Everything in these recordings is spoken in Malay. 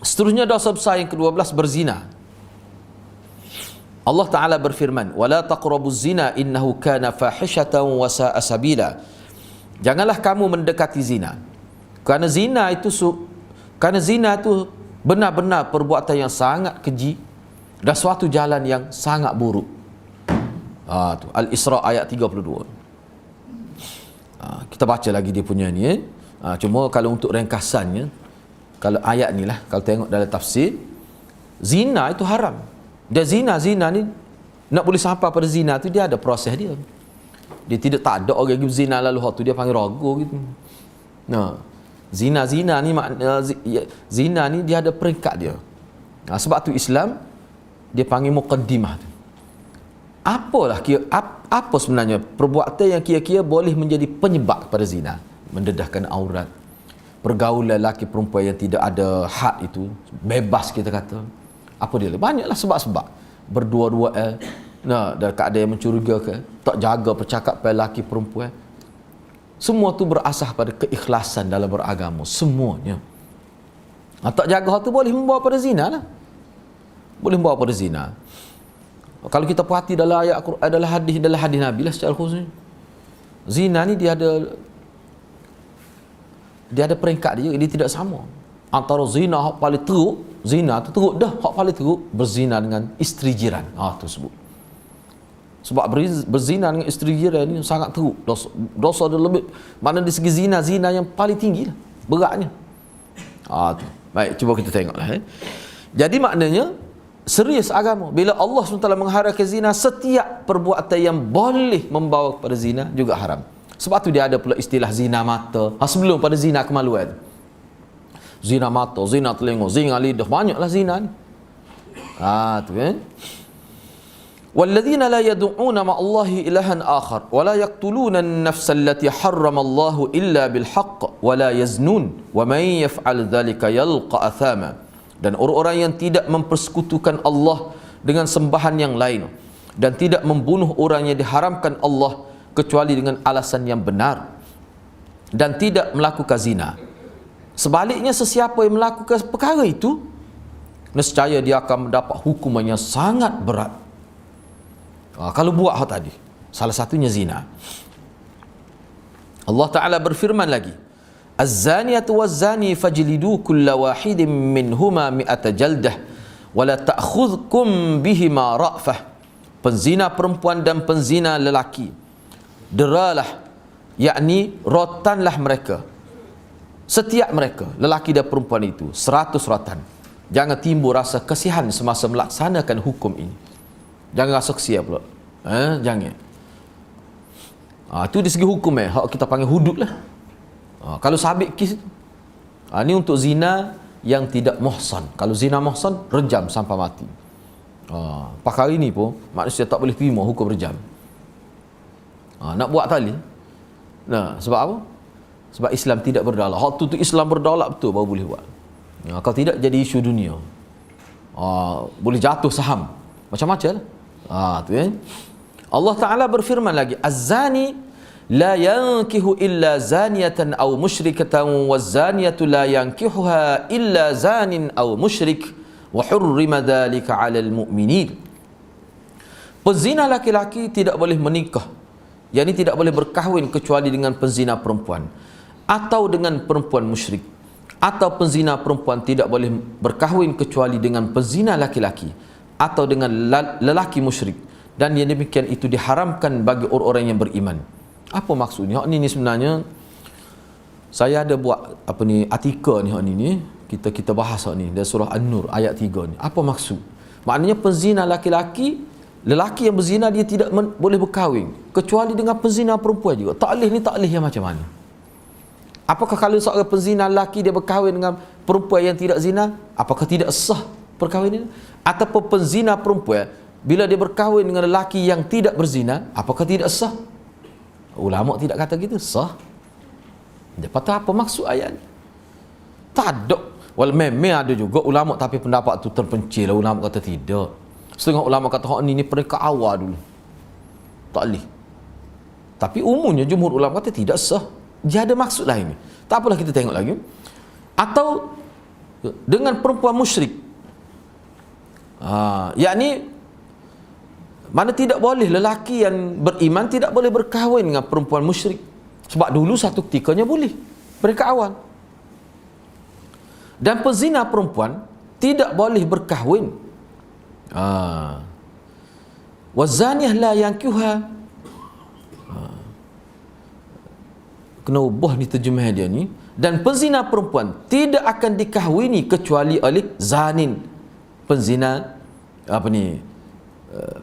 Seterusnya dosa besar yang ke-12, berzina. Allah Ta'ala berfirman, "Wala taqrabuz zina innahu kana fahishatan wa sa'a sabila." Janganlah kamu mendekati zina. Kerana zina itu benar-benar perbuatan yang sangat keji dan suatu jalan yang sangat buruk. Al-Isra ayat 32. Kita baca lagi dia punya ni. Cuma kalau untuk ringkasannya, kalau ayat ni lah, kalau tengok dalam tafsir, zina itu haram. Dia zina ni nak boleh sampai pada zina tu, dia ada proses dia. Dia tak ada orang yang zina lalu waktu dia panggil ragu gitu. Zina ni makna zina ni dia ada peringkat dia. Sebab tu Islam dia panggil muqaddimah tu. Apa sebenarnya perbuatan yang kira-kira boleh menjadi penyebab kepada zina? Mendedahkan aurat, pergaulan lelaki perempuan yang tidak ada had itu, bebas kita kata. Apa dia? Banyaklah sebab-sebab. Berdua-dua dan keadaan yang mencurigakan, tak jaga percakapan lelaki perempuan. Semua tu berasas pada keikhlasan dalam beragama, semuanya. Tak jaga tu boleh membawa pada zina lah. Boleh membawa pada zina. Kalau kita perhati dalam ayat Al-Quran, dalam hadis Nabi lah secara khusus, zina ni dia ada peringkat dia tidak sama. Antara zina hak paling teruk, zina tu teruk dah, hak paling teruk berzina dengan isteri jiran. Tu sebut. Sebab berzina dengan isteri jiran ni sangat teruk. Dosa dia lebih, mana di segi zina yang paling tinggi lah, beratnya. Tu. Baik, cuba kita tengoklah. Jadi maknanya serius agama. Bila Allah SWT mengharamkan zina, setiap perbuatan yang boleh membawa kepada zina juga haram. Sebab tu dia ada pula istilah zina mata. Sebelum pada zina kemaluan. Zina mata, zina telinga, zina lidah, banyaklah zina ni. Tu kan. وَالَّذِينَ لَا يَدُعُونَ مَعَ اللَّهِ إِلَهًا آخَرَ وَلَا يَقْتُلُونَ النَّفْسَ الَّتِي حَرَّمَ اللَّهُ إِلَّا بِالْحَقِّ وَلَا يَزْنُونَ وَمَنْ يَفْعَلْ ذَلِكَ يَلْقَ أَثَامًا. Dan orang-orang yang tidak mempersekutukan Allah dengan sembahan yang lain dan tidak membunuh orang yang diharamkan Allah kecuali dengan alasan yang benar dan tidak melakukan zina. Sebaliknya, sesiapa yang melakukan perkara itu, nescaya dia akan mendapat hukuman yang sangat berat. Kalau buat hal tadi, salah satunya zina. Allah Ta'ala berfirman lagi, "Az-zaniyatu waz-zani fajlidu kulla wahidin minhuma mi'ata jaldah wa la ta'khudhukum bihima ra'fah." Penzina perempuan dan penzina lelaki, deralah, yakni rotanlah mereka, setiap mereka, lelaki dan perempuan itu 100 rotan. Jangan timbul rasa kasihan semasa melaksanakan hukum ini. Jangan rasa kesian pula. Jangan. Itu dari segi hukum hak kita panggil hudud lah. Kalau sabit kes itu. Ini untuk zina yang tidak muhsan. Kalau zina muhsan, rejam sampai mati. Perkara ini pun manusia tak boleh terima hukum rejam. Nak buat tali. Sebab apa? Sebab Islam tidak berdaulat. Hak tu Islam berdaulat betul baru boleh buat. Kalau tidak jadi isu dunia. Boleh jatuh saham. Macam-macam lah. Tu kan. Allah Ta'ala berfirman lagi, "Az-zani la yankihu illa zaniyatan aw musyrikatan waz-zaniyatu la yankihuha illa zanin aw musyrik wa hurrima dhalika 'alal mu'minin." Penzina laki-laki tidak boleh menikah, yakni tidak boleh berkahwin kecuali dengan penzina perempuan atau dengan perempuan musyrik, atau penzina perempuan tidak boleh berkahwin kecuali dengan penzina laki-laki atau dengan lelaki musyrik, dan yang demikian itu diharamkan bagi orang-orang yang beriman. Apa maksudnya? Ini sebenarnya saya ada buat artikel ni kita bahas ni dari surah An-Nur ayat 3 ni. Apa maksud? Maknanya penzina laki-laki, lelaki yang berzina dia tidak boleh berkahwin kecuali dengan penzina perempuan juga. Taklif ni taklif yang macam mana? Apakah kalau seorang penzina lelaki dia berkahwin dengan perempuan yang tidak zina, apakah tidak sah perkahwinan? Ataupun penzina perempuan bila dia berkahwin dengan lelaki yang tidak berzina, apakah tidak sah? Ulama tidak kata gitu, sah. Dia kata apa maksud ayat ni? Tak ada. Memang ada juga ulama tapi pendapat tu terpencil. Ulama kata tidak. Setengah ulama kata hak ni peringkat awal dulu. Tak boleh. Tapi umumnya jumhur ulama kata tidak sah. Dia ada maksud lain ni. Tak apalah, kita tengok lagi. Atau dengan perempuan musyrik. Yakni mana tidak boleh lelaki yang beriman tidak boleh berkahwin dengan perempuan musyrik. Sebab dulu satu ketikanya boleh, mereka awal. Dan pezina perempuan tidak boleh berkahwin. Wazaniyah la yankihuha. Kena ubah ni terjemah dia ni. Dan penzina perempuan tidak akan dikahwini kecuali oleh zanin, penzina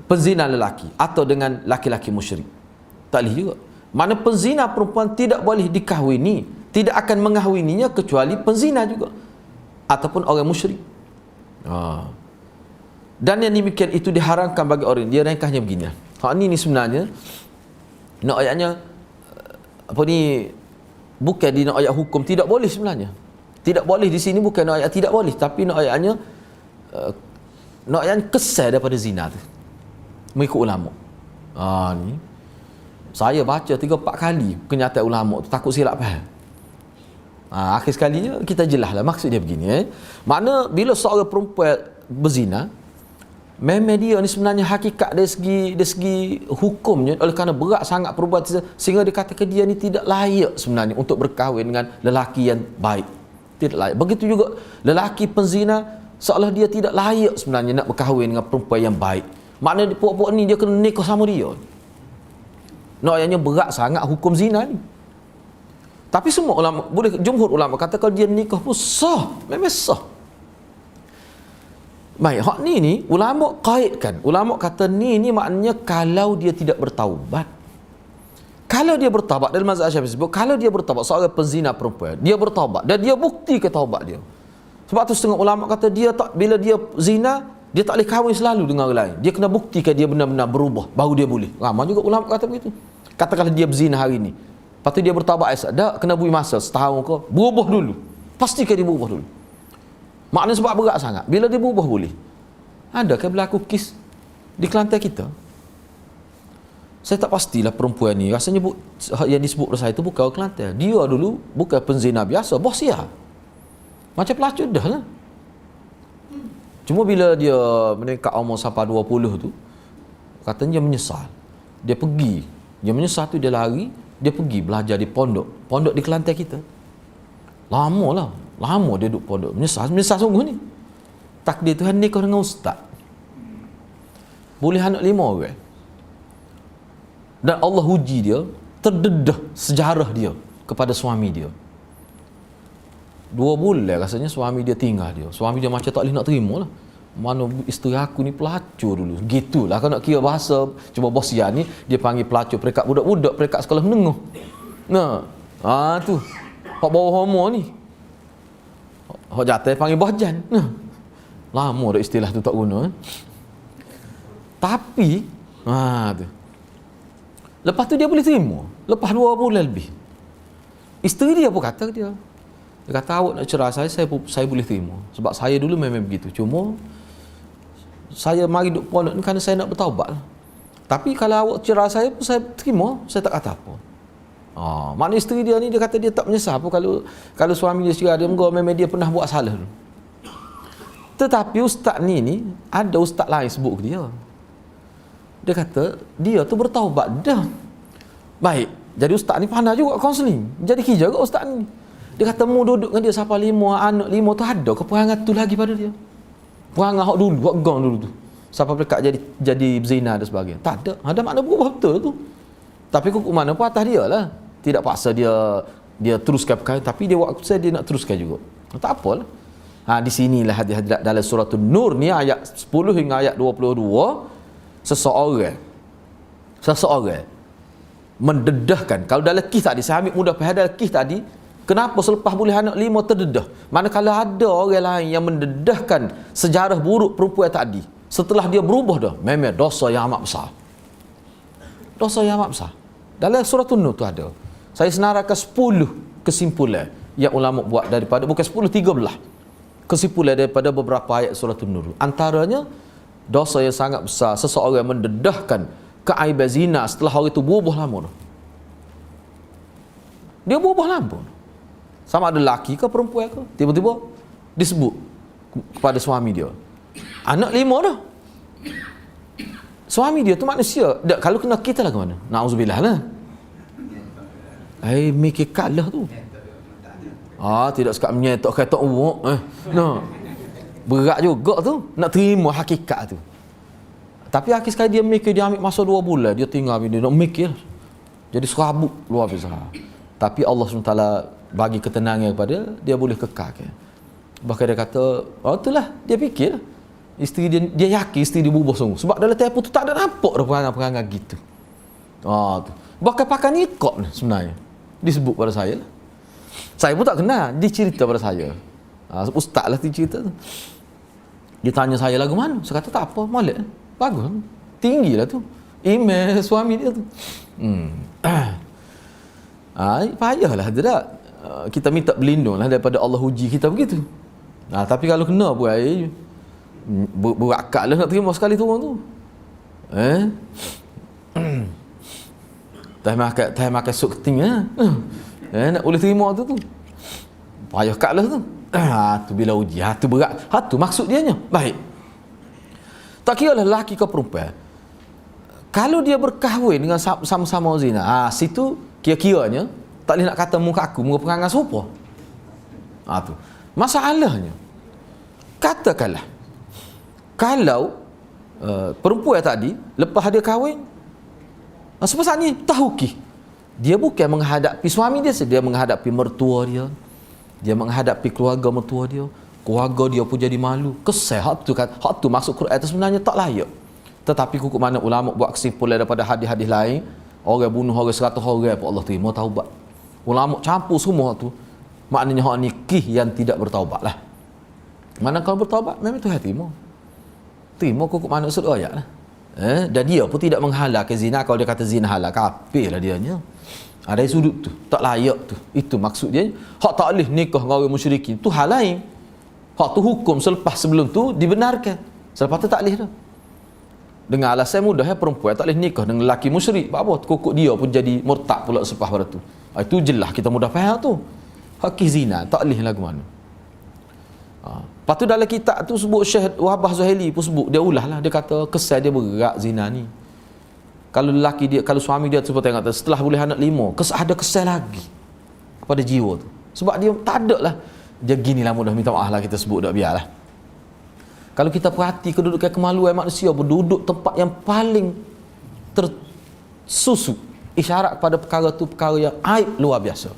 penzina lelaki atau dengan laki-laki musyrik. Tak boleh juga. Mana penzina perempuan tidak boleh dikahwini, tidak akan mengahwininya kecuali penzina juga ataupun orang musyrik. Dan yang demikian itu diharamkan bagi orang. Dia ringkasnya begini. Hak ni sebenarnya nak ayatnya bukan di nak ayat hukum tidak boleh sebenarnya. Tidak boleh di sini bukan nak ayat tidak boleh, tapi nak ayatnya nak ayat kesal daripada zina tu. Mengikut ulama. Ni saya baca 3-4 kali kenyataan ulama tu, takut silap faham. Akhir sekalinya kita jelaslah maksud dia begini. Makna bila seorang perempuan berzina, memang dia ni sebenarnya hakikat dari segi hukumnya, oleh kerana berat sangat perbuatan sehingga dia katakan dia ni tidak layak sebenarnya untuk berkahwin dengan lelaki yang baik. Tidak layak. Begitu juga lelaki penzina, seolah dia tidak layak sebenarnya nak berkahwin dengan perempuan yang baik. Maknanya puak-puak ni dia kena nikah sama dia. Naknya berat sangat hukum zina ni. Tapi semua ulama, boleh jumhur ulama kata kalau dia nikah pun sah, memang sah. Baik, hak ni ulama kaitkan. Ulama kata ni maknanya kalau dia tidak bertaubat. Kalau dia bertaubat, dalam mazhab Syafi'i sebut, kalau dia bertaubat seorang penzina perempuan, dia bertaubat dan dia bukti ke taubat dia. Sebab tu setengah ulama kata dia tak, bila dia zina, dia tak boleh kahwin selalu dengan orang lain. Dia kena buktikan dia benar-benar berubah, baru dia boleh. Ramai juga ulama kata begitu. Katakanlah dia berzina hari ni, lepas tu dia bertaubat esok, dah kena beri masa setahun ke, berubah dulu. Pastikan dia berubah dulu. Maknanya sebab berat sangat. Bila dia berubah boleh. Adakah berlaku kes di Kelantan kita? Saya tak pastilah perempuan ni. Rasanya yang disebut oleh saya itu bukan orang Kelantan. Dia dulu bukan penzina biasa, bosia. Macam pelacur dah lah. Cuma bila dia meningkat umur sampai 20 tu, katanya dia menyesal. Dia pergi. Dia menyesal tu dia lari, dia pergi belajar di pondok. Pondok di Kelantan kita. Lama dia duduk pondok. Menyesal sungguh ni. Takdir Tuhan nikah dengan ustaz. Boleh anak 5 orang. Dan Allah uji dia, terdedah sejarah dia kepada suami dia. 2 bulan rasanya suami dia tinggal dia. Suami dia macam tak boleh nak terima lah. Mana isteri aku ni pelacur dulu. Gitulah kalau nak kira bahasa cuba bosia ni, dia panggil pelacur perekat budak-budak, perekat sekolah menengah. Tu. Hak bawah homo ni. Hak jatuh panggil bohjan. Lama dah istilah tu tak guna. Tapi tu. Lepas tu dia boleh terima. Lepas 2 bulan lebih. Isteri dia pun kata dia. Dia kata awak nak cerai saya boleh terima. Sebab saya dulu memang begitu. Cuma saya mari duduk pondok ni kerana saya nak bertaubat. Tapi kalau awak cerai saya pun saya terima. Saya tak kata apa. Maknanya isteri dia ni dia kata dia tak menyesal pun kalau suami dia cerai dia memang dia pernah buat salah dulu. Tetapi ustaz ni ada ustaz lain sebut ke dia. Dia kata dia tu bertaubat dah. Baik, jadi ustaz ni pandai juga kaunseling. Jadi kerja juga ustaz ni. Dia kata mu duduk dengan dia sampai 5 anak 5 tu ada ke perangai tu lagi pada dia. Perangai hak dulu, hak gang dulu tu. Sampai mereka jadi zina dan sebagainya. Tak ada. Ada makna berubah betul tu. Tapi hukuman apa atas dia lah. Tidak paksa dia teruskan perkara, tapi dia waktu saya dia nak teruskan juga. Tak apalah. Di sinilah hadirat dalam surah An-Nur ni ayat 10 hingga ayat 22, seseorang mendedahkan. Kalau dalam kisah tadi saya ambil mudah faham dalam kisah tadi, kenapa selepas boleh anak 5 terdedah? Manakala ada orang lain yang mendedahkan sejarah buruk perempuan tadi, setelah dia berubah dah, memang dosa yang amat besar. Dosa yang amat besar. Dalam surah An-Nur tu ada. Saya senaraikan 10 kesimpulan yang ulama buat daripada, bukan 10, 13 kesimpulan daripada beberapa ayat surah An-Nur. Antaranya dosa yang sangat besar seseorang mendedahkan keaiban zina setelah orang itu berubah lama dah. Dia berubah lama. Sama ada lelaki ke perempuan ke, tiba-tiba disebut kepada suami dia. Anak 5 dah. Suami dia tu manusia. Tak, kalau kena kita lah ke mana? Na'udzubillah lah. Mikir kalah tu. Tidak sekat menyetok kata uak. No. Berat juga tu. Nak terima hakikat tu. Tapi akhir sekali dia mikir, dia ambil masa 2 bulan. Dia tinggal, dia nak mikir. Jadi serabut luar biasa. Tapi Allah SWT bagi ketenangan kepada dia, boleh kekal. Bahkan dia kata, itulah, dia fikir. Isteri dia yakin isteri dia berubah sungguh. Sebab dalam tempoh tu tak ada nampak dah perangai-perangai gitu. Tu. Bahkan pakai nikah ni sebenarnya. Disebut pada saya lah. Saya pun tak kenal, dia cerita pada saya. Ustaz lah dia cerita tu. Dia tanya saya lagu mana? Saya kata tak apa, molek. Bagus. Tinggi lah tu. Email suami dia tu. Payahlah tidak. Kita minta berlindung lah daripada Allah uji kita begitu. Tapi kalau kena buat berakal lah nak terima sekali turun tu. Tak makan sup keting nak boleh terima tu. Payah kat lah tu. Tu bila uji, tu berat. Tu maksud dia nya. Baik. Tak kira lah lelaki ke perempuan. Kalau dia berkahwin dengan sama-sama zina, situ kira-kiranya tak boleh nak kata muka aku, muka perangai serupa. Tu. Masalahnya, katakanlah kalau perempuan tadi lepas dia kahwin, sebab ni tahu dia bukan menghadapi suami dia menghadapi mertua dia menghadapi keluarga mertua dia, keluarga dia pun jadi malu. Kesal hak tu maksud Quran itu sebenarnya tak layak. Tetapi kukuk mana ulama buat kesimpulan daripada hadis-hadis lain, orang bunuh orang 100 orang pun Allah terima taubat. Ulama campur semua tu, maknanya hak ni yang tidak bertaubat lah. Mana kalau bertaubat memang Tuhan terima kukuk mana maksud ayat lah. Dan dia pun tidak menghalalkan zina. Kalau dia kata zina halal, kafir lah dianya. Ada sudut tu, tak layak tu. Itu maksud dia. Hak tak boleh nikah dengan orang musyrikin tu hal lain. Hak tu hukum sebelum tu dibenarkan. Selepas tu tak boleh dah. Dengan alasan mudah perempuan tak boleh nikah dengan lelaki musyrik. Apa kukuk dia pun jadi murtad pula selepas pada tu. Itu jelas kita mudah faham tu. Hak zina tak boleh lagu mana. Lepas tu dalam kitab tu sebut Syekh Wahbah Zuhaili pun sebut, dia ulah lah, dia kata kesal dia berat zina ni. Kalau lelaki dia, kalau suami dia sebut tengok setelah boleh anak 5, ada kesal lagi kepada jiwa tu. Sebab dia tak ada lah. Dia ginilah mudah minta maaf lah kita sebut dah, biarlah. Kalau kita perhati kedudukan kemaluan manusia, berduduk tempat yang paling tersusuk, isyarat pada perkara tu perkara yang aib luar biasa.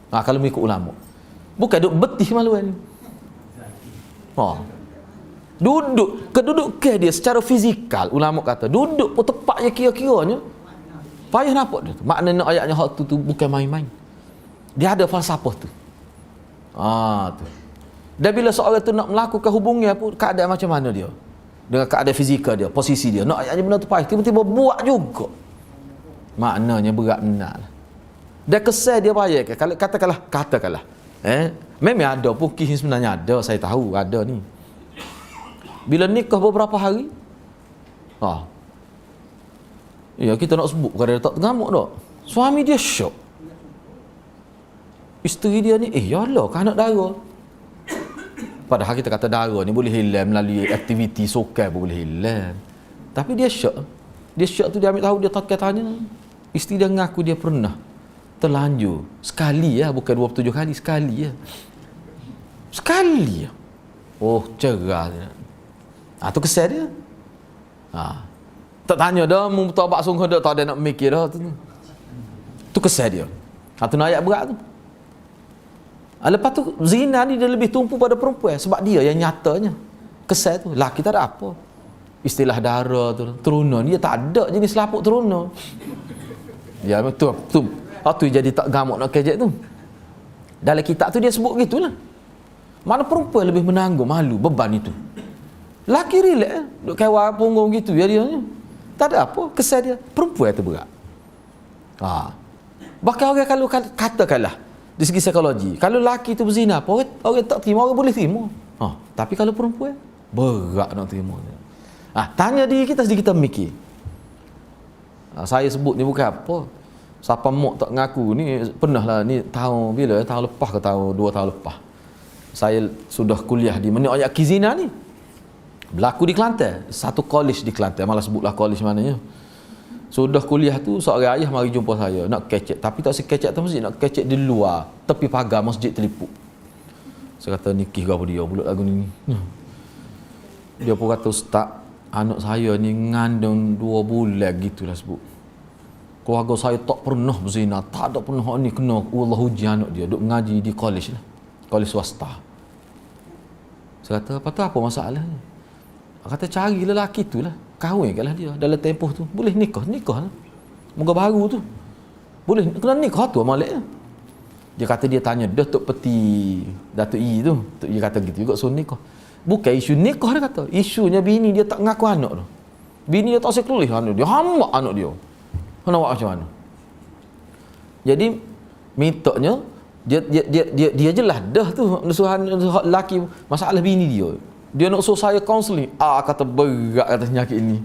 Kalau mengikut ulama. Bukan duduk betih maluan ni. Kedudukan dia secara fizikal, ulama kata duduk pun tepatnya kira-kiranya payah nampak dia tu. Maknanya ayatnya hak tu bukan main-main. Dia ada falsafah tu. Tu. Dan bila seorang tu nak melakukan hubungan pun, keadaan macam mana dia dengan keadaan fizikal dia, posisi dia, nak ayatnya benda tu payah, tiba-tiba buat juga, maknanya berat benar. Dan kesal dia payah. Kalau katakanlah memang ada pun sebenarnya ada, saya tahu ada ni. Bila nikah beberapa hari, kita nak sebut kerana dia tak tergamuk tak. Suami dia syok. Isteri dia ni, yalah kan anak dara. Padahal kita kata dara ni boleh hilang melalui aktiviti sokan pun boleh hilang. Tapi dia syok. Dia syok tu dia ambil tahu, dia tak tanya. Isteri dia mengaku dia pernah terlanjur sekali bukan 27 kali, sekali sekali. Cerah dia. Tu kesal dia. Tak tanya dah mu taubat sungguh dah, tak ada nak mikir dah tu kesal dia. Tu ayat berat tu. Lepas tu zina ni dia lebih tumpu pada perempuan sebab dia yang nyatanya kesal tu. Laki tak ada apa. Istilah dara tu, teruna, dia tak ada jenis lapuk teruna. Ya betul tu. Tu jadi tak gamuk nak kejek tu. Dalam kitab tu dia sebut gitulah. Mana perempuan lebih menanggung malu beban itu. Laki relax duk kawal punggung gitu dia ni. Tak ada apa, kesal dia. Perempuan tu berat. Bahkan orang kalau katakanlah dari segi psikologi, kalau laki tu berzina, orang tak terima, orang boleh terima. Tapi kalau perempuan berat nak terima. Tanya diri kita sedikit, kita mikir. Saya sebut ni bukan apa. Siapa mak tak ngaku ni, pernah lah ni tahun bila, tahun lepas ke tahun 2 tahun lepas. Saya sudah kuliah di mana ayat kizina ni. Berlaku di Kelantan, satu college di Kelantan, malah sebutlah college mananya. Sudah kuliah tu seorang ayah mari jumpa saya nak kecek, tapi tak sekecek atas masjid, nak kecek di luar tepi pagar masjid Telipuk. Saya kata nikih ke apa dia bulat lagu ni. Dia pun kata, ustaz, anak saya ni ngandung 2 bulan gitulah sebut. Keluarga saya tak pernah berzina, tak ada pernah ni kena Allah uji anak dia duk mengaji di college lah, college swasta. Saya kata, apa masalahnya? Kata cari lelaki tu lah, kahwinkanlah dia dalam tempoh tu, boleh nikah lah. Moga baru tu boleh kena nikah tu Malik. Dia kata dia tanya Datuk Peti Datuk I tu, dia kata gitu juga suruh nikah. Bukan isu nikah, dia kata isunya bini dia tak ngaku anak tu, bini dia tak sekelih anak dia, hamba anak dia. Nak buat macam mana? Jadi mintanya dia jelas dah tu suruhan lelaki masalah bini dia. Dia nak suruh saya counselling. Kata berat kata penyakit ni.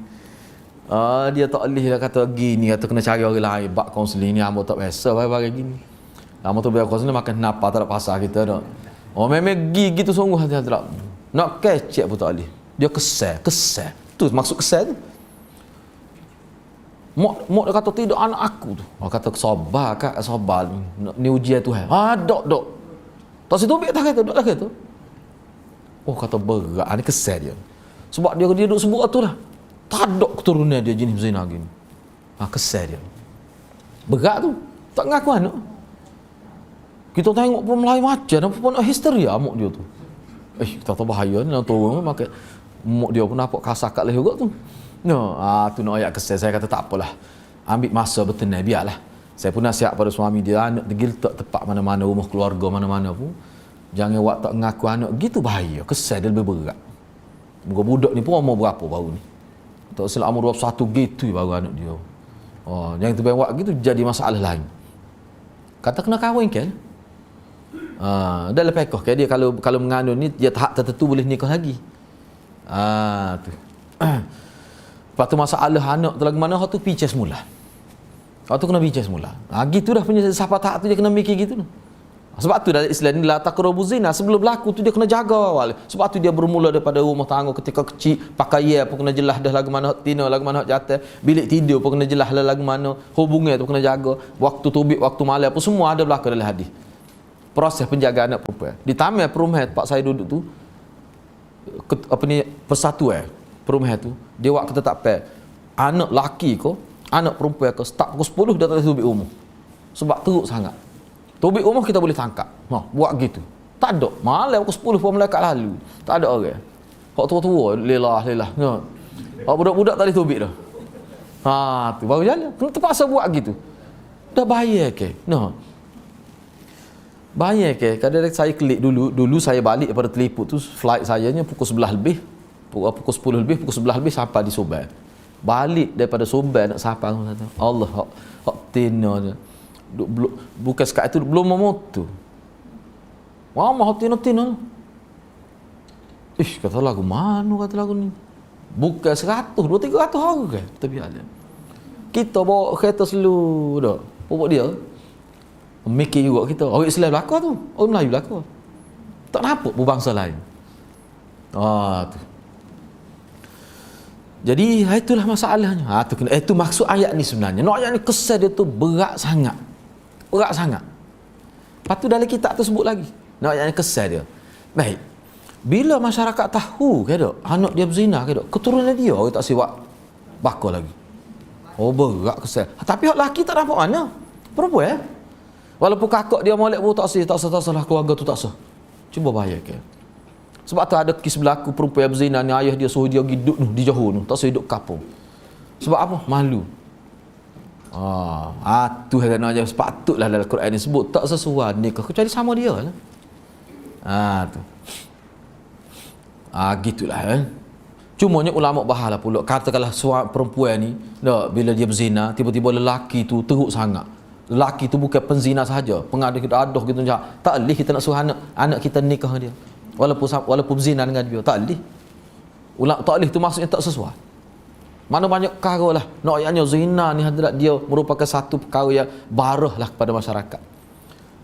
Dia tak boleh lah kata gini, kata kena cari orang lain bak counselling ni, hamba tak biasa barang gini. Hamba tu biar counselling makan napa tak ada pasal kita dak. Memang gitu sungguh hati tak. Nak kecek pun tak boleh. Dia kesal. Tu maksud kesal tu. Mak dia kata tidak anak aku tu. Kata sabar kak, sabar ni ujian Tuhan. Dok. Tak situ biar tak kata, dok tak kata. Kata berat, ni kesal dia. Sebab dia duduk sebut tu lah. Tak ada keturunan dia jenis zina gini. Kesal dia. Berat tu. Tak ngaku anak. Kita tengok pun Melayu macam apa pun nak histeria mak dia tu. Kita tahu bahaya ni, nak turun makan mak dia pun nampak kasar kat leher juga tu. Tu nak ayat kesal. Saya kata tak apalah. Ambil masa bertenang, biarlah. Saya pun nasihat pada suami dia, anak degil tak tepat mana-mana, rumah keluarga mana-mana pun. Jangan buat tak ngaku anak gitu, bahaya. Kesal dia lebih berat. Muka budak ni pun umur berapa baru ni? Tak silap umur 21 gitu baru anak dia. Jangan terbaik buat gitu jadi masalah lain. Kata kena kahwin kan? Dah lepas kah dia kalau mengandung ni dia tahap tertentu boleh nikah lagi. Tu. Lepas tu masalah anak tu lagu mana tu picas semula. Tu kena picas semula. Gitu dah punya siapa tahap tu dia kena mikir gitu tu. Sebab tu dalam Islam ni la taqrabu zina, sebelum berlaku tu dia kena jaga awal. Sebab tu dia bermula daripada rumah tangga ketika kecil, pakaian pun kena jelas dah lagu mana tina, lagu mana jatuh, bilik tidur pun kena jelas dah lagu mana, hubungan tu kena jaga, waktu tubik, waktu malam pun semua ada berlaku dalam hadis. Proses penjagaan anak perempuan. Di taman perumahan tempat saya duduk tu persatuan perumahan tu, dia buat ketetapan anak laki ko, anak perempuan ko start pukul 10 dah tak boleh tubik rumah. Sebab teruk sangat. Tubik rumah kita boleh tangkap. Buat gitu. Tak ada. Malam pukul 10 pun melekat lalu. Tak ada orang. Hak tua-tua, lelah. Hak budak-budak tak boleh tubik dah. Tu baru jalan. Kena terpaksa buat gitu. Dah bahaya ke? Bahaya ke? Kadang-kadang saya klik dulu saya balik daripada Telipuk tu, flight saya nya pukul 11 lebih. Pukul 10 lebih, pukul 11 lebih sampai di Subang. Balik daripada Subang nak sampai Allah, hak tina je. Bukan sekat itu belum memotu. Mama hati-hati. Kata lagu mana kata lagu ni? Bukan 100, 200, 300 orang kan? Tapi ada. Kita bawa kereta selalu dah. Pokok dia. Mikir juga kita. Orang Islam belaka tu. Orang Melayu belaka. Tak nampak berbangsa lain. Tu. Jadi itulah masalahnya. Itu maksud ayat ni sebenarnya. Ayat ni kesal dia tu berat sangat. Lepas tu dalam kitab tu sebut lagi. Ayat ni kesal dia. Baik. Bila masyarakat tahu ke dok, anak dia berzina ke dok, keturunan dia orang tak siwak bakar lagi. Berat kesal. Tapi hak lelaki tak nampak mana. Perempuan walaupun kakak dia molek pun tak sah keluarga tu tak sah. Cuba bayangkan. Sebab tu ada kes berlaku perempuan berzina ni, ayah dia suruh dia pergi duduk di Johor tu, tak suruh duduk kampung. Sebab apa? Malu. Tu kerana aja sepatutlah dalam Quran ni sebut tak sesuai nikah kecuali sama dia lah. Tu. Gitulah kan. Cumanya ulama bahalah pula katakanlah suami perempuan ni bila dia berzina, tiba-tiba lelaki tu teruk sangat. Lelaki tu bukan penzina sahaja, pengaduh gitu je. Tak boleh kita nak suruh anak kita nikah dengan dia. Walaupun berzina dengan dia, tak boleh. Tak boleh tu maksudnya tak sesuai. Mana banyak perkara lah. Ayatnya zina ni hadrat dia merupakan satu perkara yang barah lah kepada masyarakat.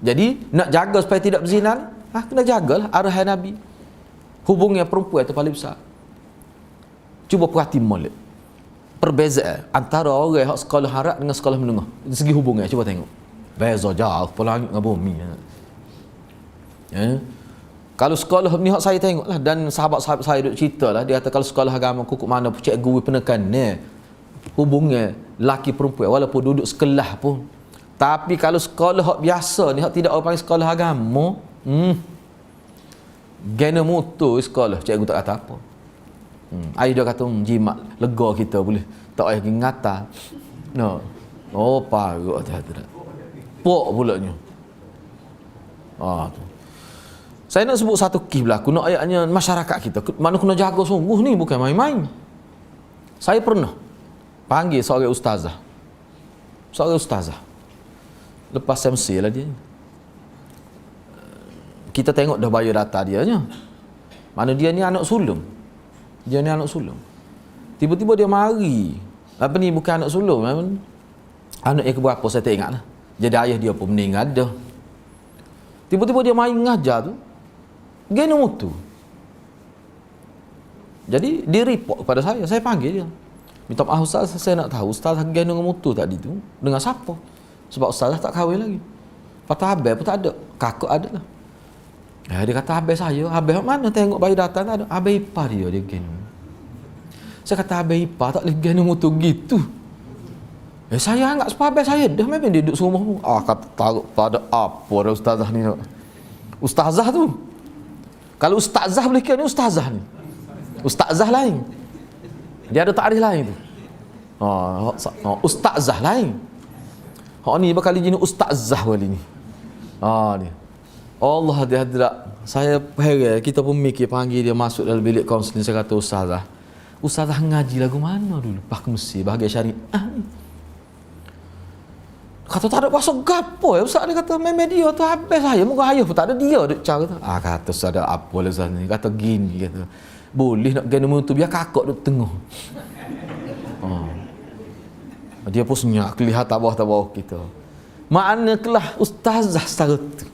Jadi nak jaga supaya tidak berzina, Kena jagalah arahan Nabi. Hubungnya perempuan itu paling besar. Cuba perhati molek. Perbezaan antara orang yang sekolah harap dengan sekolah menengah. Dari segi hubungnya, cuba tengok. Beza jauh langit dengan bumi. Ya. Kalau sekolah ni saya tengoklah, dan sahabat-sahabat saya duk ceritalah, dia kata kalau sekolah agama kukuk mana cikgu penekan ni hubungnya laki perempuan walaupun duduk sekelas pun. Tapi kalau sekolah hak biasa ni, hak tidak orang panggil sekolah agama, gena motor sekolah cikgu tak kata apa. Ayah dia kata jimat lega kita boleh tak payah pergi ngata. No. Oh parut tak. Pok pulanya. Tu. Saya nak sebut satu kes berlaku, nak ayatnya masyarakat kita mana kena jaga sungguh ni, bukan main-main. Saya pernah panggil seorang ustazah. Lepas MC lah dia. Kita tengok dah bayar data dia nya. Mana dia ni anak sulung. Tiba-tiba dia mari. Apa ni, bukan anak sulung. Anak yang keberapa saya tak ingat lah. Jadi ayah dia pun meninggal dah. Tiba-tiba dia main ngajar tu. Gena mutu. Jadi dia report kepada saya panggil dia. Minta maaf ustaz, saya nak tahu ustaz gena mutu tadi tu dengan siapa? Sebab ustaz tak kahwin lagi. Patah habis pun tak ada. Kakak ada lah. Dia kata habis saya. Habis mana tengok bayi datang tak ada. Habis ipar dia gena. Saya kata habis ipar tak boleh gena mutu gitu. Saya anggap sebab habis saya dah memang dia duduk semua. Kata taruh pada apa dah ustazah ni. Ustazah tu. Kalau ustazah boleh kira ni ustazah ni. Ustazah lain. Dia ada takrif lain tu. Ustazah lain. Ni bakal jenis ustazah kali ni. Dia. Allah dia hadrat. Saya heran, kita pun mikir panggil dia masuk dalam bilik kaunseling. Saya kata ustazah. Ustazah ngaji lagu mana dulu? Pak Mesir bahagian syariah ni. Kata tak ada kuasa gapo ya ustaz. Dia kata memang dia tu habis saya, muka ayah pun tak ada dia duk cara tu. Kata ustaz ada apa lah ustaz ni. Kata gini, kata boleh nak gana tu biar kakak duk tengah. Dia pun senyap kelihatan bawah kita. Makna kelah ustazah setara tu.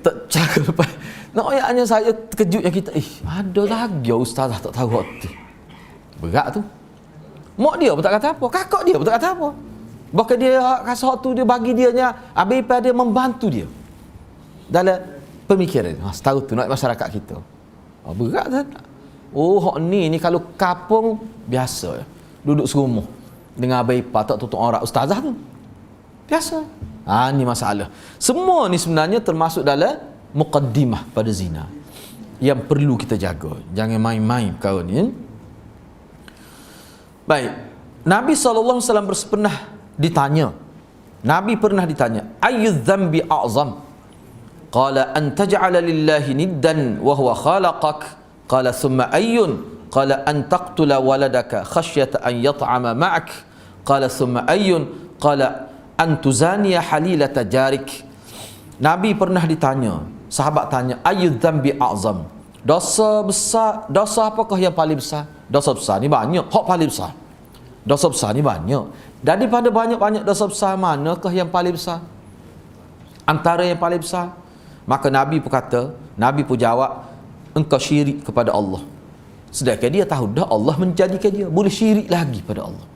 Tak cakap lepas. Nak ayatnya saya terkejut yang kita. Ada lagi ustazah tak tahu tu. Berat tu. Mak dia pun tak kata apa, kakak dia pun tak kata apa. Bahkan dia rasa tu dia bagi dia nya, habis dia membantu dia dalam pemikiran. Setahun tu nak masyarakat kita. Berat tak? Hak ni kalau kapung biasa. Duduk serumah dengan abang ipar tak tutup orang ustazah tu. Biasa. Ni masalah. Semua ni sebenarnya termasuk dalam muqaddimah pada zina yang perlu kita jaga. Jangan main-main perkara ni. Baik, Nabi SAW pernah ditanya, ayyudz dzambi a'zam? Qala an taj'ala lillahi niddan wa huwa khalaqak. Qala thumma ayyun? Qala an taqtula waladaka khasyata an yat'ama ma'ak. Qala thumma ayyun? Qala an tuzaniya halilata jarik. Nabi pernah ditanya, sahabat tanya, ayyudz dzambi a'zam? Dosa besar, dosa apakah yang paling besar? Dosa besar ni banyak, hak paling besar. Dosa besar ni banyak. Daripada banyak-banyak dosa besar, manakah yang paling besar? Antara yang paling besar, maka Nabi pun kata, Nabi pun jawab, engkau syirik kepada Allah. Sedangkan dia tahu dah Allah menjadikan dia boleh syirik lagi pada Allah.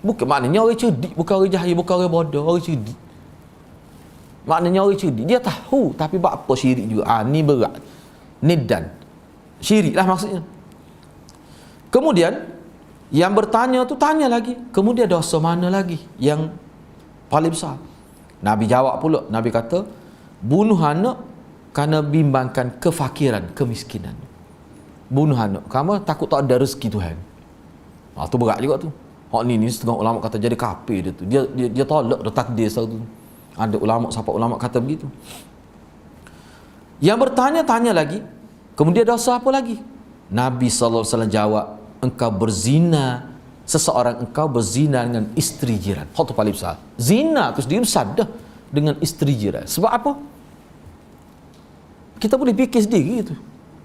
Bukan maknanya orang cerdik, bukan orang jahil, bukan orang bodoh, orang cerdik. Maknanya orang cerdik, dia tahu tapi buat apa syirik juga. Ni berat. Niddan. Syirik lah maksudnya. Kemudian yang bertanya tu tanya lagi, kemudian dosa mana lagi yang paling besar? Nabi jawab pula, Nabi kata, bunuh anak kerana bimbangkan kefakiran, kemiskinan. Bunuh anak kerana takut tak ada rezeki Tuhan. Tu berat juga tu. Hak ni setengah ulama kata jadi kafir dia tu. Dia tolak dah takdir tu. Ada ulama, siapa ulama kata begitu. Yang bertanya tanya lagi, kemudian dosa apa lagi? Nabi SAW jawab, engkau berzina, engkau berzina dengan isteri jiran. Hak tu paling besar. Zina terus dia besar dah dengan isteri jiran. Sebab apa? Kita boleh fikir sendiri tu.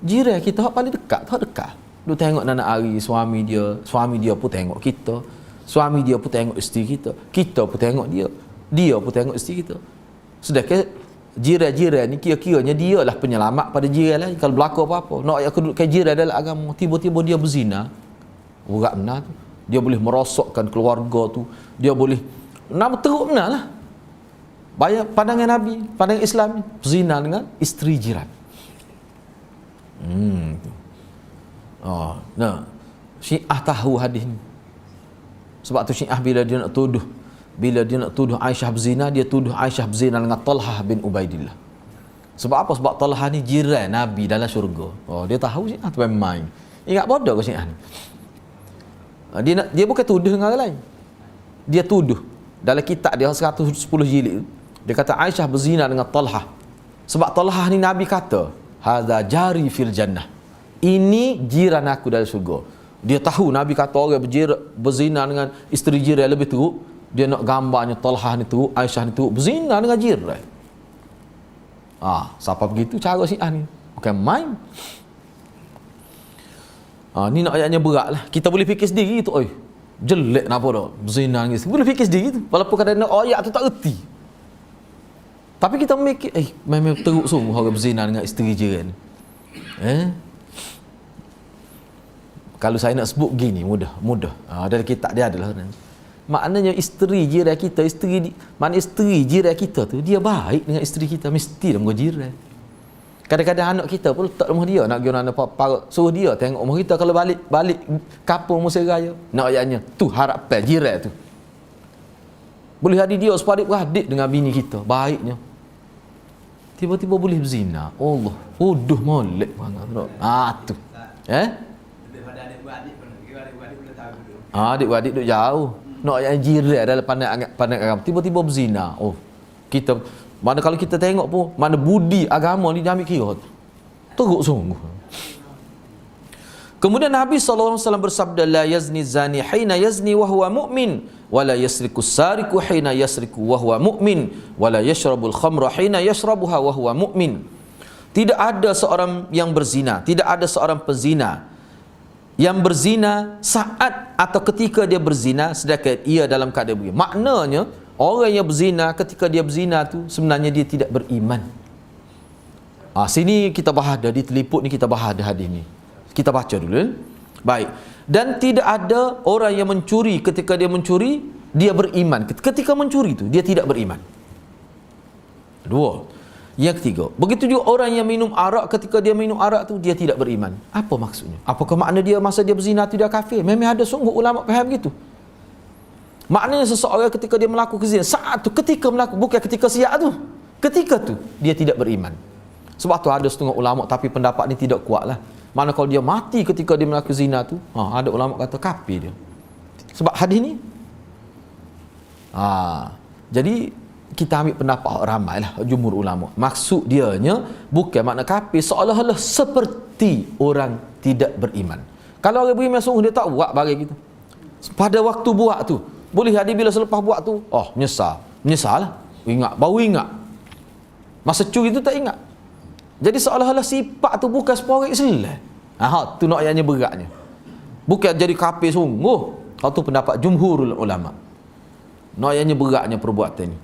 Jiran kita hak paling dekat, hak dekat. Dia tengok anak hari suami dia pun tengok kita. Suami dia pun tengok isteri kita. Kita pun tengok dia. dia pun tengok isteri kita. Sedangkan jiran-jiran ni kira-kiranya dia lah penyelamat pada jiran lain kalau berlaku apa-apa. Nak ayat kedudukan jiran dalam agama, tiba-tiba dia berzina, berat benar tu. Dia boleh merosakkan keluarga tu, dia boleh nama teruk benar lah. Bayar pandangan Nabi, pandangan Islam ni, berzina dengan isteri jiran. Nah, Syiah tahu hadis ni. Sebab tu Syiah bila dia nak tuduh Aisyah berzina, dia tuduh Aisyah berzina dengan Talhah bin Ubaidillah. Sebab apa? Sebab Talhah ni jiran Nabi dalam syurga. Dia tahu Syiah tu main. Ingat bodoh ke Syiah ni? Dia bukan tuduh dengan orang lain. Dia tuduh. Dalam kitab dia 110 jilid, dia kata Aisyah berzina dengan Talhah. Sebab Talhah ni Nabi kata, hadza jari fil jannah. Ini jiran aku dalam syurga. Dia tahu Nabi kata orang berzina dengan isteri jiran lebih teruk. Dia nak gambarnya Talhah ni teruk, Aisyah ni teruk, berzina dengan jiran. Siapa begitu cara Syiah ni? Bukan main. Ni nak ayatnya berat lah. Kita boleh fikir sendiri tu, jelek kenapa dah berzina dengan isteri. Boleh fikir sendiri tu. Walaupun kadang-kadang ayat tu tak erti. Tapi kita mikir, memang teruk sungguh orang berzina dengan isteri jiran. Kalau saya nak sebut gini, mudah. Dalam kitab dia adalah maknanya isteri jiran kita, isteri jiran kita tu dia baik dengan isteri kita, mesti dia jiran. Kadang-kadang anak kita pun letak rumah dia, nak pergi mana suruh dia tengok rumah kita kalau balik kampung musim raya. Nak ayatnya tu harapan jiran tu. Boleh ada dia sepadik-beradik dengan bini kita, baiknya. Tiba-tiba boleh berzina. Allah, bodoh molek banget. Tu. Adik-beradik duduk jauh. Nak ayat jiran dalam pandangan agama. Tiba-tiba berzina. Kita mana kalau kita tengok pun, mana budi agama ni dia ambil kira. Teruk sungguh. Kemudian Nabi SAW bersabda, la yazni zani hina yazni wa huwa mu'min, wa la yasriku sariku hina yasriku wa huwa mu'min, wa la yashrabul khamra hina yashrabuha wa huwa mu'min. Tidak ada seorang yang berzina, tidak ada seorang pezina yang berzina saat atau ketika dia berzina sedangkan ia dalam keadaan beriman. Maknanya orang yang berzina ketika dia berzina tu sebenarnya dia tidak beriman. Sini kita bahas dah, di teliput ni kita bahas dah hadis ni. Kita baca dulu. Baik. Dan tidak ada orang yang mencuri ketika dia mencuri dia beriman. Ketika mencuri tu dia tidak beriman. Dua. Yang ketiga, begitu juga orang yang minum arak, ketika dia minum arak tu dia tidak beriman. Apa maksudnya? Apakah makna dia masa dia berzina tu dia kafir? Memang ada sungguh ulama faham gitu. Maknanya seseorang ketika dia melakukan zina, saat tu ketika melakukan, bukan ketika siap tu. Ketika tu dia tidak beriman. Sebab tu ada setengah ulama tapi pendapat ni tidak kuat lah. Mana kalau dia mati ketika dia melakukan zina tu, ada ulama kata kafir dia. Sebab hadis ni. Jadi kita ambil pendapat ramai lah jumhur ulama. Maksud dianya bukan makna kafir seolah-olah seperti orang tidak beriman. Kalau orang beriman sungguh dia tak buat barang gitu. Pada waktu buat tu, boleh ada bila selepas buat tu, menyesal lah. Baru ingat. Masa curi tu tak ingat. Jadi seolah-olah sifat tu bukan seporang Islam. Tu nak ayatnya beratnya. Bukan jadi kafir sungguh. Itu pendapat jumhur ulama. Nak ayatnya beratnya perbuatan ni.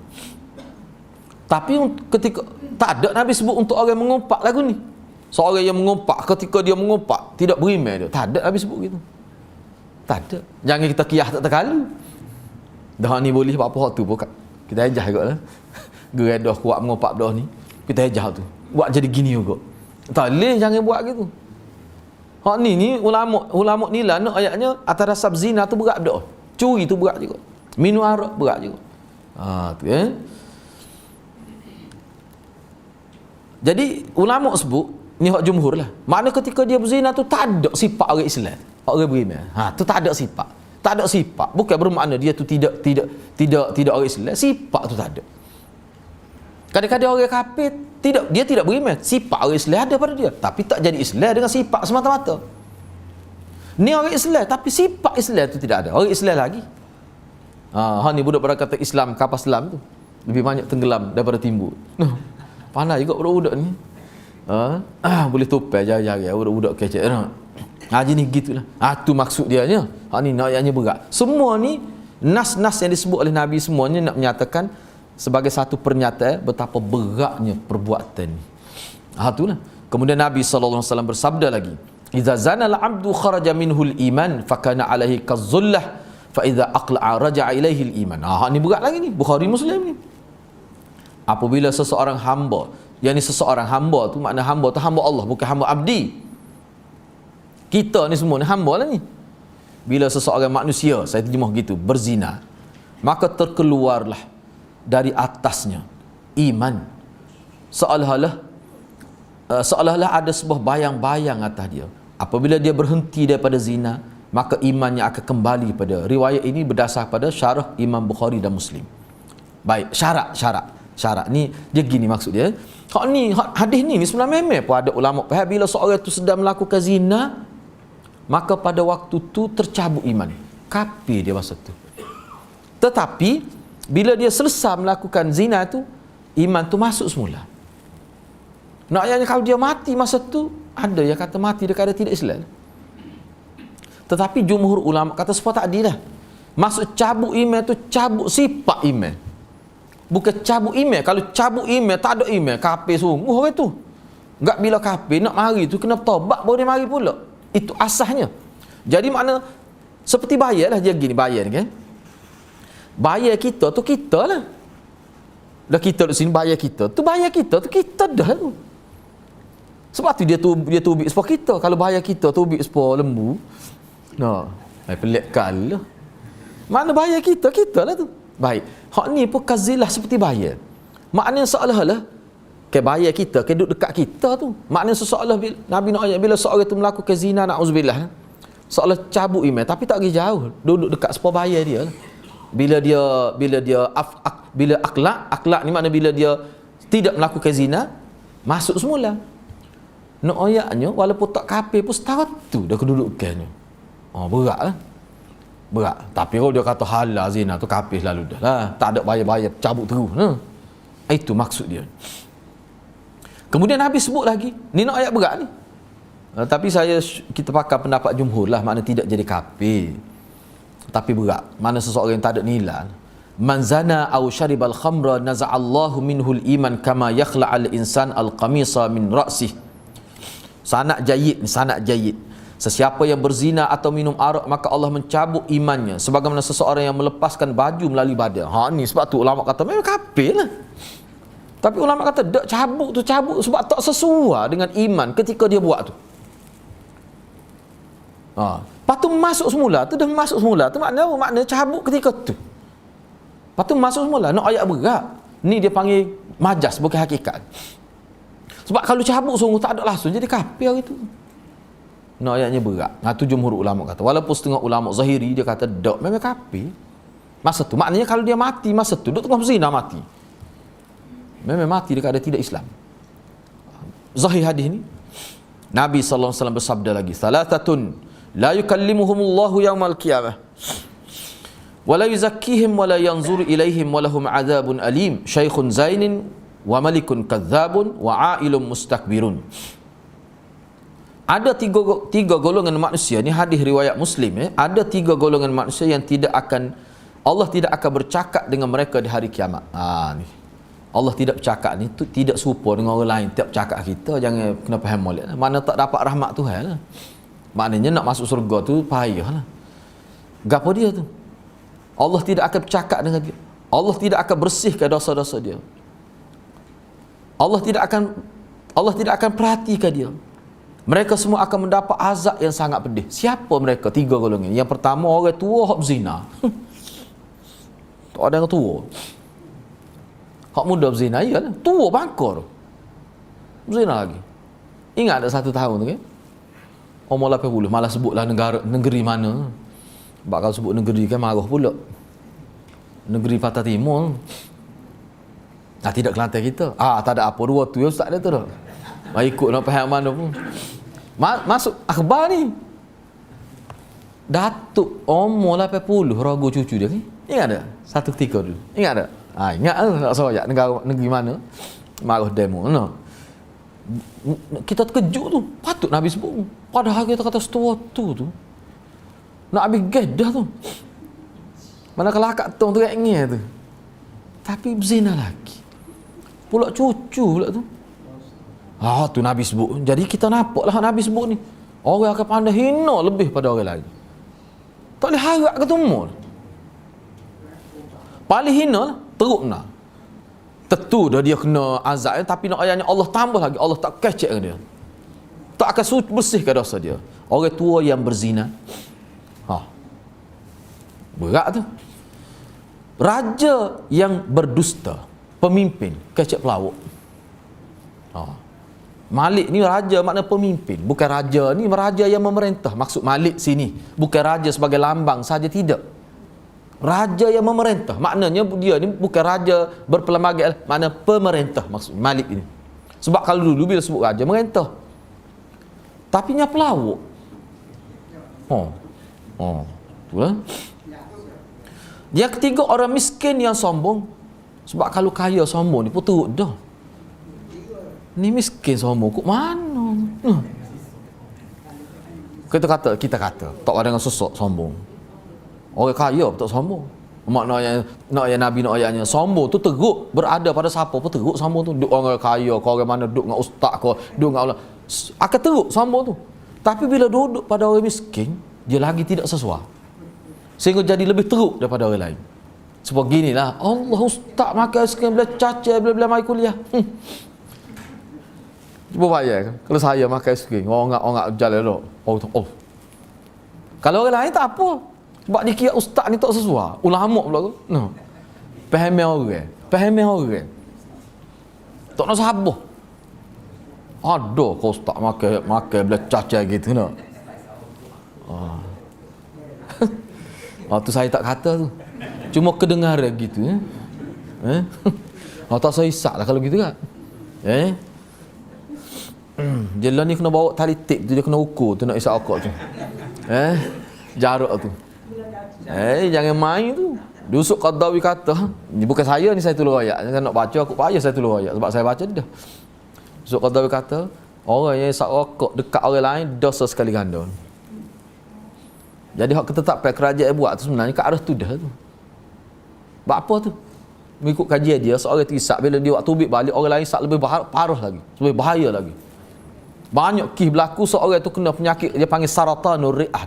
Tapi ketika tak ada Nabi sebut untuk orang mengumpat lagu ni. Seorang yang mengumpat ketika dia mengumpat tidak beriman dia. Tak ada Nabi sebut gitu. Tak ada. Jangan kita kiyah tak terkalu. Dah ni boleh buat apa tu pun. Kita ejah jugaklah. Geredah kuat mengumpat dah ni. Kita ejah tu. Buat jadi gini juga. Tak boleh jangan buat gitu. Hak ni ulama ni lah nak ayatnya atas dasar zina tu berat dah. Curi tu berat juga. Minum arak berat juga. Tu Jadi ulama sebut ni hak jumhur lah. Makna ketika dia berzina tu tak ada sifat orang Islam, orang beriman. Tu tak ada sifat. Tak ada sifat. Bukan bermakna dia tu tidak orang Islam. Sifat tu tak ada. Kadang-kadang orang kafir dia tidak beriman. Sifat orang Islam ada pada dia, tapi tak jadi Islam dengan sifat semata-mata. Ni orang Islam tapi sifat Islam tu tidak ada. Orang Islam lagi. Ni budak pada kata Islam, kapal selam tu lebih banyak tenggelam daripada timbul. Pandai juga budak-budak ni. Boleh tupai jari-jari budak-budak kecek. Jadi gitulah. Tu maksud dia nya. Ni ayatnya berat. Semua ni nas-nas yang disebut oleh Nabi semuanya nak menyatakan sebagai satu pernyataan betapa beratnya perbuatan ni. Itulah. Kemudian Nabi SAW bersabda lagi, "Idza zana al-'abdu kharaja minhu al-iman fa kana 'alaihi kaz-zullah fa idza aqla'a raja'a ilaihi al-iman." Ni berat lagi ni, Bukhari Muslim ni. Apabila seseorang hamba, yang ni seseorang hamba tu makna hamba tu hamba Allah, bukan hamba abdi. Kita ni semua ni hamba lah ni. Bila seseorang manusia, saya terjemah gitu, berzina, maka terkeluarlah dari atasnya iman, seolah-olah ada sebuah bayang-bayang atas dia. Apabila dia berhenti daripada zina, maka imannya akan kembali pada. Riwayat ini berdasar pada syarah Imam Bukhari dan Muslim. Baik, syarat ni dia gini maksud dia. Hadis ni sebenarnya memang pun ada ulama faham, bila seorang itu sedang melakukan zina, maka pada waktu tu tercabut iman, kafir dia masa tu. Tetapi bila dia selesai melakukan zina tu, iman tu masuk semula. Naknya kalau dia mati masa tu, ada yang kata mati dia kata tidak Islam. Tetapi jumhur ulama kata sepatutnya tadi dah. Maksud cabut iman tu cabut sifat iman. Bukan cabut iman. Kalau cabut iman tak ada iman, kafir sungguh orang tu. Enggak, bila kafir nak mari tu kena taubat baru dia mari pula. Itu asasnya. Jadi makna seperti bayar lah dia gini, bayar kan. Bayar kita tu kita lah. Dah kita di sini bayar kita tu dah tu. Sebab tu dia tubik sepuluh kita. Kalau bayar kita tubik sepuluh lembu, pelik kalah. Mana bayar kita lah tu. Baik. Hak ni pun kazilah seperti bayar. Maknanya seolah-olah ke bayar kita, ke duduk dekat kita tu. Maknanya seolah Nabi nak ayat bila seorang tu melakukan zina, na'uzubillah, seolah cabut iman, tapi tak pergi jauh, duduk dekat sepuluh bayar dia lah. Bila akhlak ni makna bila dia tidak melakukan zina, masuk semula. Nak ayatnya walaupun tak kafir pun setara tu dah kedudukannya. Berat lah. Berat. Tapi kalau dia kata halal zina tu kafir selalu dah lah. Tak ada bayar-bayar, cabut terus. Itu maksud dia. Kemudian Nabi sebut lagi, ni nak ayat berat ni. Tapi kita pakai pendapat jumhur lah, makna tidak jadi kafir. Tapi berat, mana seseorang yang tak ada nilai. Man zana aw syaribal khamra naza'allahu minhul iman kama yakhla'al insan al-qamisa min ra'sih. Sanad jayyid. Sesiapa yang berzina atau minum arak, maka Allah mencabut imannya sebagaimana seseorang yang melepaskan baju melalui badan. Ni sebab tu ulama kata memang kafir lah. Tapi ulama kata dak cabut sebab tak sesuai dengan iman ketika dia buat tu. Lepas tu masuk semula tu, makna cabut ketika tu. Lepas tu masuk semula, nak ayat berat. Ni dia panggil majas, bukan hakikat. Sebab kalau cabut sungguh tak ada langsung jadi kafir itu. Nak ayatnya berat. Tu jumhur ulama kata. Walaupun setengah ulama zahiri dia kata dak memang kafir. Masa tu maknanya kalau dia mati masa tu, duk tengah berzina mati, memang mati dekat ada tidak Islam. Zahir hadis ni Nabi SAW bersabda lagi, "Thalathatun la yukallimuhumullahu yaumal qiyamah wa la yuzakkihim wa la yanzuru ilaihim wa lahum adzabun alim, syaikhun zainin wa malikun kadzabun wa ailun mustakbirun." Ada tiga golongan manusia ni, hadis riwayat Muslim. Ada tiga golongan manusia yang Allah tidak akan bercakap dengan mereka di hari kiamat. Ni Allah tidak bercakap ni tu tidak serupa dengan orang lain. Tiap cakap kita jangan kena faham molek. Mana tak dapat rahmat Tuhan lah. Maknanya nak masuk surga tu payah lah. Gapo dia tu? Allah tidak akan bercakap dengan dia. Allah tidak akan bersihkan dosa-dosa dia. Allah tidak akan perhatikan dia. Mereka semua akan mendapat azab yang sangat pedih. Siapa mereka? Tiga golongan. Yang pertama, orang tua hak berzina. Tak ada yang tua. Hak muda berzina, iyalah. Tua bangkor. Berzina lagi. Ingat ada 1 tahun tu kan? Umur 80. Malah sebutlah negeri mana. Sebab kalau sebut negeri kan marah pula. Negeri Patah Timur. Tidak Kelantan kita. Tak ada apa. Dua tu ya ustaz dia tu dah. Ikut nak faham mana pun. Masuk akhbar ni. Datuk umur 80 ragu cucu dia ni. Ingat tak? Satu ketika dulu. Ingat tak? Ingat tak soyak negeri mana? Marah demo. Kita terkejut tu. Patut Nabi sebut. Padahal kita kata setua tu. Nak habis gedah tu. Mana kelakar tong tu kat tu. Tapi berzina lagi. Pula cucu pula tu. Tu Nabi sebut. Jadi kita nampaklah Nabi sebut ni. Orang akan pandai hina lebih pada orang lain. Tak boleh harap ketemu. Paling hina lah, teruk nak. Tentu dah dia kena azab, tapi nak ayatnya Allah tambah lagi. Allah tak kecek dia. Tak akan bersihkan dosa dia. Orang tua yang berzina. Berat tu. Raja yang berdusta, pemimpin, kecek pelawak. Malik ni raja makna pemimpin. Bukan raja ni raja yang memerintah. Maksud Malik sini bukan raja sebagai lambang saja, tidak. Raja yang memerintah. Maknanya dia ni bukan raja berpelbagai, makna pemerintah maksud Malik ini. Sebab kalau dulu bila sebut raja merintah. Tapi nya pelawak. Itulah. Yang ketiga, orang miskin yang sombong. Sebab kalau kaya sombong ni pun teruk dah. Ni miskin sombong kok mana? Kita kata tak ada dengan sosok sombong. Orang kaya tak sombong. Maknanya Nabi nak ayatnya sombong tu teruk berada pada siapa pun teruk sombong tu. Duk orang kaya, kau orang mana duk dengan ustaz kau, duk dengan Allah. Akan teruk sombong tu. Tapi bila duduk pada orang miskin, dia lagi tidak sesuai. Sehingga jadi lebih teruk daripada orang lain. Sebab ginilah, Allah ustaz makan sekian bila caca bila mai kuliah. Cuba bayar kan? Kalau saya makan aiskrim, orang jalan dulu. Kalau orang lain tak apa. Sebab dia kira ustaz ni tak sesuai. Ulama pula tu. No. Faham orang. Tak nak sabar. Ada kau ustaz makan bila caca gitu nak. Tu saya tak kata tu. Cuma kedengaran gitu. Tak saya isaklah kalau gitu kan. Jelah ni kena bawa tali tip tu, dia kena ukur tu nak isap akak tu. Jarak tu. Jangan main tu. Dusuk Qadawi kata, ni bukan saya ni, saya tulis ayat. Saya nak baca aku payah saya tulis ayat sebab saya baca dah. Dusuk Qadawi kata, orang yang isap rokok dekat orang lain dosa sekali ganda. Jadi hak ketetapkan kerajaan buat tu sebenarnya ke arah tu dah tu. Buat apa tu? Mengikut kajian dia, seorang tu isap bila dia waktu ubik balik, orang lain isap lebih parah lagi, lebih bahaya lagi. Banyak kisah berlaku seorang tu kena penyakit dia panggil saratanur ri'ah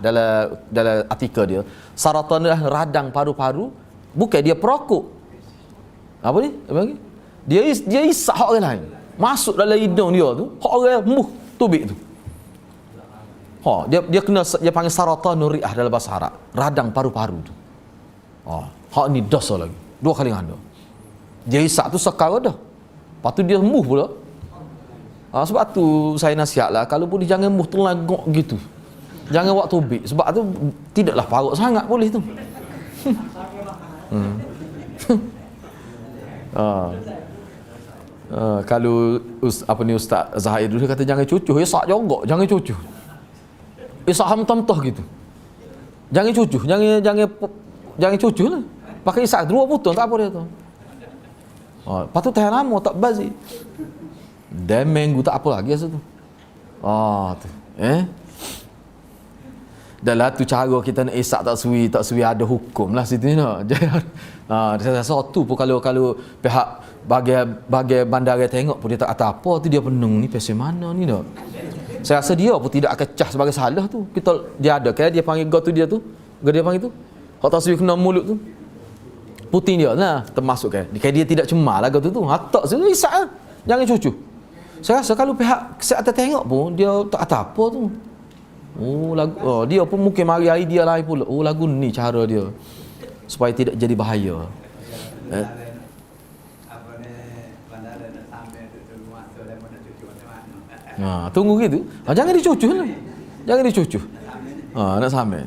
dalam artikel dia. Saratanur radang paru-paru, bukan dia perokok. Apa ni? Apa lagi? Dia isap hak orang lain. Masuk dalam hidung dia tu, hak orang tubik tu. Dia kena, dia panggil saratanur ri'ah dalam bahasa Arab, radang paru-paru tu. Hak ni dosa lagi. 2 kali ganda. Dia isap tu sekar dah. Lepas tu dia muh pula. Sebab tu saya nasihatlah, kalau boleh jangan muh terlagak gitu. Jangan waktu tubik. Sebab tu tidaklah parut sangat boleh tu. Kalau Ustaz Zahir dulu kata jangan cucuh, isak juga, jangan cucuh. Isak ham-tam-tah gitu. Jangan cucuh, jangan cucuh lah. Pakai isak 2 butang tak apa dia tu. Lepas tu tahan lama tak bazir. Dan minggu tak apa lagi asal tu. Tu. Dalam tu cara kita nak isak tak suwi ada hukum lah situ nak. Saya rasa tu pun kalau pihak bagai bandara tengok pun dia tak kata apa tu, dia penuh ni pasal mana ni nak. Saya rasa dia pun tidak akan cah sebagai salah tu. Dia ada kan dia panggil go tu dia tu. Dia panggil tu. Hak tak suwi kena mulut tu. Puting dia lah termasuk kan. Dia tidak cemar lah go tu. Tak suwi isak lah. Jangan cucu. Saya rasa kalau pihak kesihatan tengok pun dia tak kata apa tu. Dia pun mungkin mari idea lain pula. Lagu ni cara dia supaya tidak jadi bahaya. Tunggu gitu. Jangan dicucuh lah. Jangan dicucuh. Nak sampai.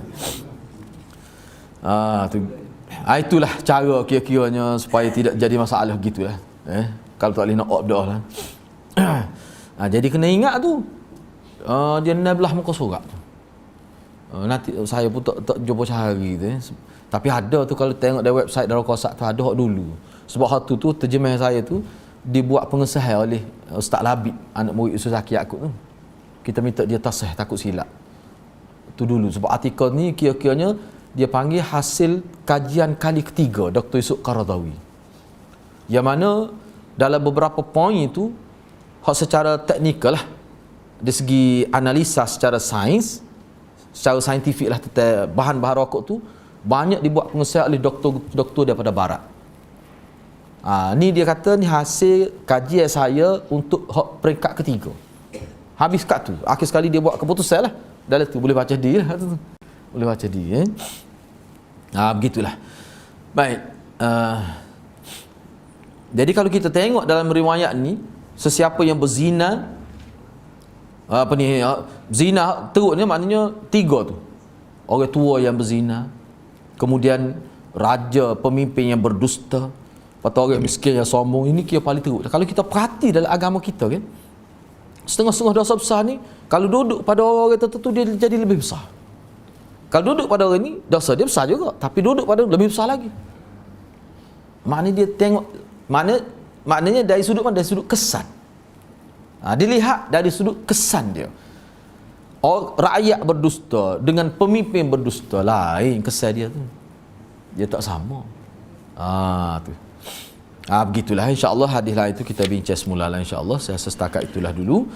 Itulah cara kira-kiranya supaya tidak jadi masalah gitulah. Kalau tak boleh nak obdah lah. Jadi kena ingat tu. Dia belah muka surat tu. Nanti saya pun tak jumpa cari tu. Tapi ada tu kalau tengok dari website Darul Qausar tu ada hak dulu. Sebab hak tu terjemah saya tu dibuat pengesahan oleh Ustaz Labib, anak murid Ustaz Zaki Yaakob tu. Kita minta dia tasih takut silap. Tu dulu sebab artikel ni kira-kiranya dia panggil hasil kajian kali ketiga Dr. Yusuf Qaradawi. Yang mana dalam beberapa poin itu hak secara teknikal lah, dari segi analisa secara sains, secara saintifik lah, tentang bahan-bahan rokok tu banyak dibuat pengesahan oleh doktor daripada barat. Ni dia kata ni hasil kajian saya untuk peringkat ketiga. Habis kat tu, akhir sekali dia buat keputusan lah. Dalam tu boleh baca dia lah tu. Boleh baca dia. Begitulah. Baik. Jadi kalau kita tengok dalam riwayat ni, sesiapa yang berzina, zina teruknya maknanya 3 tu. Orang tua yang berzina, kemudian raja, pemimpin yang berdusta, atau orang miskin yang sombong. Ini kira paling teruk. Kalau kita perhati dalam agama kita kan, setengah-setengah dosa besar ni kalau duduk pada orang tertentu dia jadi lebih besar. Kalau duduk pada orang ni dosa dia besar juga, tapi duduk pada lebih besar lagi. Maknanya dia tengok, maknanya dari sudut mana? Dari sudut kesan. Dilihat dari sudut kesan dia. Rakyat berdusta dengan pemimpin berdusta, lain kesan dia tu. Dia tak sama. Tu. Begitulah, insya-Allah hadis lain itu kita bincang semula lah, insya-Allah. Saya setakat itulah dulu.